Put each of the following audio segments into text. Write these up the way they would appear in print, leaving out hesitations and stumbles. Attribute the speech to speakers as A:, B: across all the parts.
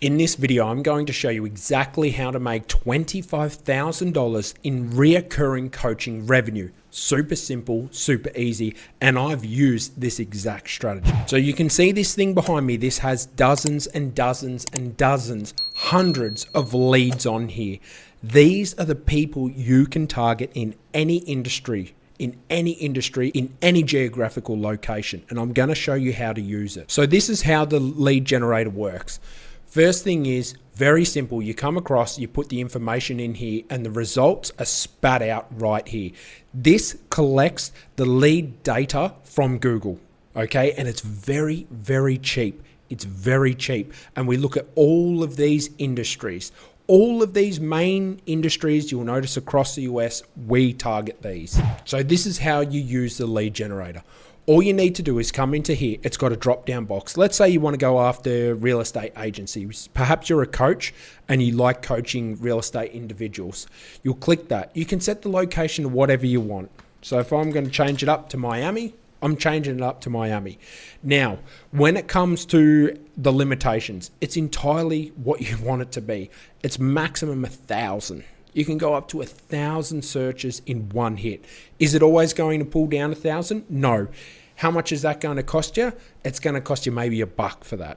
A: In this video, I'm going to show you exactly how to make $25,000 in reoccurring coaching revenue. Super simple, super easy, and I've used this exact strategy. So you can see this thing behind me. This has dozens and dozens and dozens, hundreds of leads on here. These are the people you can target in any industry, in any geographical location, and I'm going to show you how to use it. So this is how the lead generator works. First thing is very simple. You come across, you put the information in here, and the results are spat out right here. This collects the lead data from Google, okay? And it's very, very cheap. It's very cheap. And we look at all of these industries. All of these main industries you'll notice across the US, we target these. So this is how you use the lead generator. All you need to do is come into here. It's got a drop down box. Let's say you want to go after real estate agencies. Perhaps you're a coach and you like coaching real estate individuals. You'll click that. You can set the location to whatever you want. So if I'm going to change it up to Miami, I'm changing it up to Miami. Now, when it comes to the limitations, it's entirely what you want it to be. It's maximum 1,000. You can go up to 1,000 searches in one hit. Is it always going to pull down 1,000? No. How much is that going to cost you? It's going to cost you maybe $1 for that.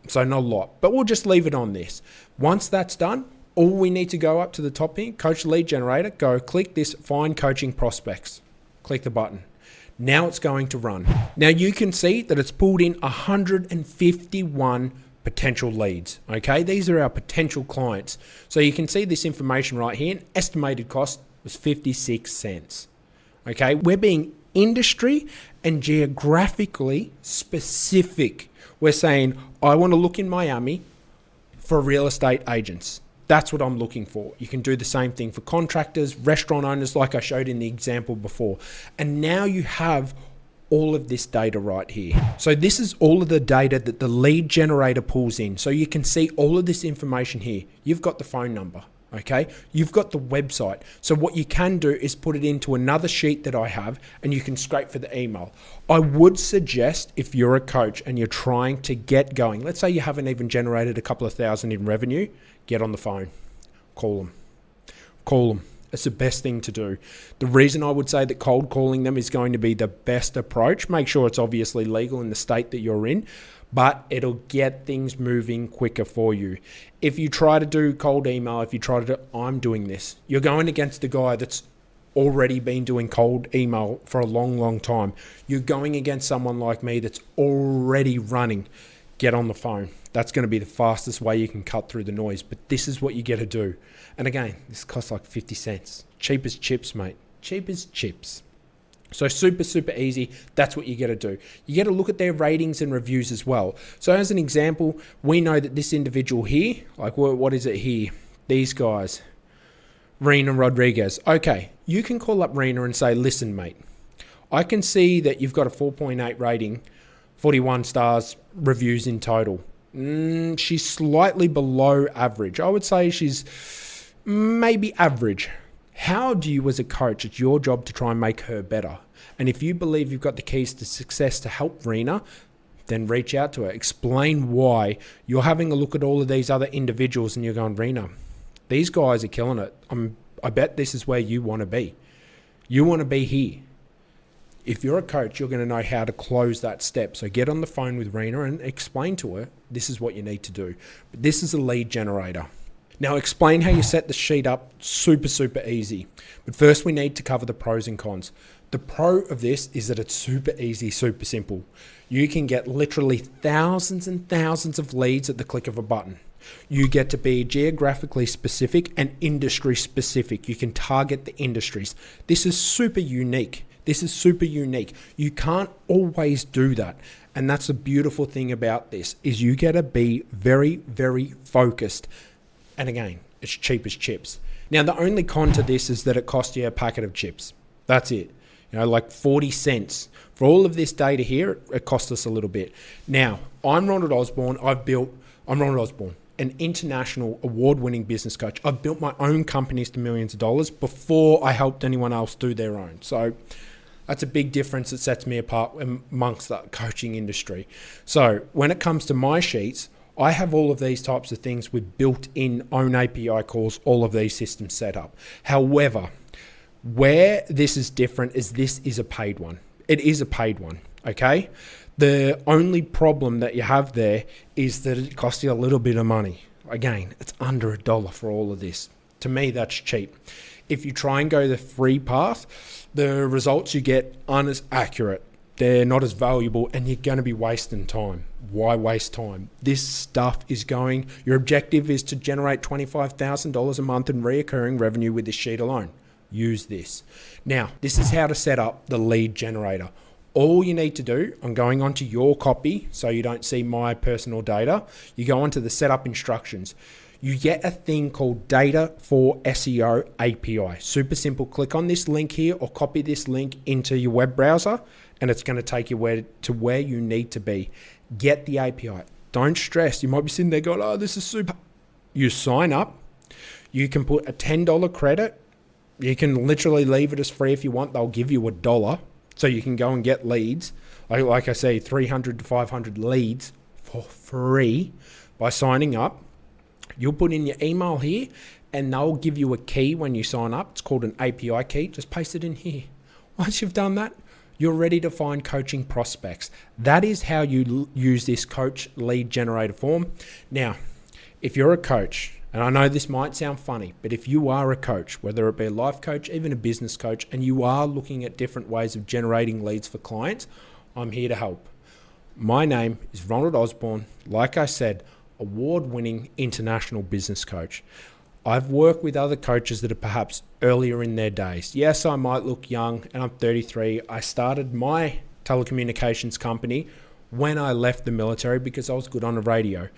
A: So not a lot, but we'll just leave it on this. Once that's done, all we need to go up to the top here, Coach Lead Generator, go click this Find Coaching Prospects. Click the button. Now it's going to run. Now you can see that it's pulled in 151 potential leads. Okay, these are our potential clients. So you can see this information right here. Estimated cost was 56 cents. Okay, we're being industry and geographically specific. We're saying, I want to look in Miami for real estate agents. That's what I'm looking for. You can do the same thing for contractors, restaurant owners, like I showed in the example before. And now you have all of this data right here. So this is all of the data that the lead generator pulls in. So you can see all of this information here. You've got the phone number, okay? You've got the website. So what you can do is put it into another sheet that I have, and you can scrape for the email. I would suggest if you're a coach and you're trying to get going, let's say you haven't even generated a couple of thousand in revenue, get on the phone, call them. Call them. It's the best thing to do. The reason I would say that cold calling them is going to be the best approach. Make sure it's obviously legal in the state that you're in, but it'll get things moving quicker for you. If you try to do cold email, if you try to do, I'm doing this, you're going against the guy that's already been doing cold email for a long, long time. You're going against someone like me that's already running. Get on the phone. That's going to be the fastest way you can cut through the noise. But this is what you get to do. And again, this costs like 50 cents. Cheap as chips, mate. Cheap as chips. So super, super easy. That's what you get to do. You get to look at their ratings and reviews as well. So as an example, we know that this individual here, like what is it here? These guys, Rena Rodriguez. Okay, you can call up Rena and say, listen, mate, I can see that you've got a 4.8 rating, 41 stars, reviews in total. She's slightly below average. I would say she's maybe average. How do you as a coach, it's your job to try and make her better. And if you believe you've got the keys to success to help Rena, then reach out to her. Explain why. You're having a look at all of these other individuals and you're going, Rena, these guys are killing it. I bet this is where you want to be. You want to be here. If you're a coach, you're going to know how to close that step. So get on the phone with Rena and explain to her, this is what you need to do. But this is a lead generator. Now explain how you set the sheet up. Super, super easy. But first we need to cover the pros and cons. The pro of this is that it's super easy, super simple. You can get literally thousands and thousands of leads at the click of a button. You get to be geographically specific and industry specific. You can target the industries. This is super unique. This is super unique. You can't always do that. And that's the beautiful thing about this is you get to be very, very focused. And again, it's cheap as chips. Now, the only con to this is that it costs you a packet of chips. That's it. You know, like 40 cents. For all of this data here, it costs us a little bit. Now, I'm Ronald Osborne. I'm Ronald Osborne, an international award-winning business coach. I've built my own companies to millions of dollars before I helped anyone else do their own. So That's a big difference that sets me apart amongst that coaching industry. So when it comes to my sheets, I have all of these types of things with built-in own API calls, all of these systems set up. However, where this is different is this is a paid one. It is a paid one, okay? The only problem that you have there is that it costs you a little bit of money. Again, it's under $1 for all of this. To me, that's cheap. If you try and go the free path, the results you get aren't as accurate. They're not as valuable, and you're going to be wasting time. Why waste time? This stuff is going, your objective is to generate $25,000 a month in recurring revenue with this sheet alone. Use this. Now, this is how to set up the lead generator. All you need to do, I'm going onto your copy so you don't see my personal data. You go onto the setup instructions. You get a thing called Data for SEO API. Super simple. Click on this link here or copy this link into your web browser, and it's going to take you to where you need to be. Get the API. Don't stress. You might be sitting there going, oh, this is super. You sign up. You can put a $10 credit. You can literally leave it as free if you want. They'll give you $1 so you can go and get leads. Like I say, 300 to 500 leads for free by signing up. You'll put in your email here and they'll give you a key when you sign up. It's called an API key. Just paste it in here. Once you've done that, you're ready to find coaching prospects. That is how you use this coach lead generator form. Now, if you're a coach, and I know this might sound funny, but if you are a coach, whether it be a life coach, even a business coach, and you are looking at different ways of generating leads for clients, I'm here to help. My name is Ronald Osborne. Like I said, award-winning international business coach. I've worked with other coaches that are perhaps earlier in their days. Yes, I might look young, and I'm 33. I started my telecommunications company when I left the military because I was good on the radio,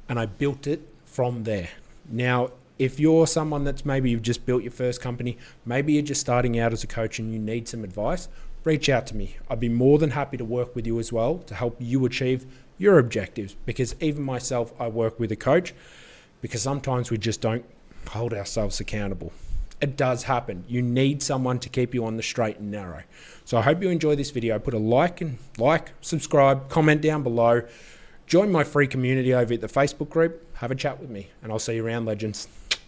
A: and I built it from there. Now, if you're someone that's maybe you've just built your first company, maybe you're just starting out as a coach and you need some advice, reach out to me. I'd be more than happy to work with you as well to help you achieve your objectives, because even myself, I work with a coach because sometimes we just don't hold ourselves accountable. It does happen. You need someone to keep you on the straight and narrow. So I hope you enjoy this video. Put a like, subscribe, comment down below. Join my free community over at the Facebook group. Have a chat with me, and I'll see you around, legends.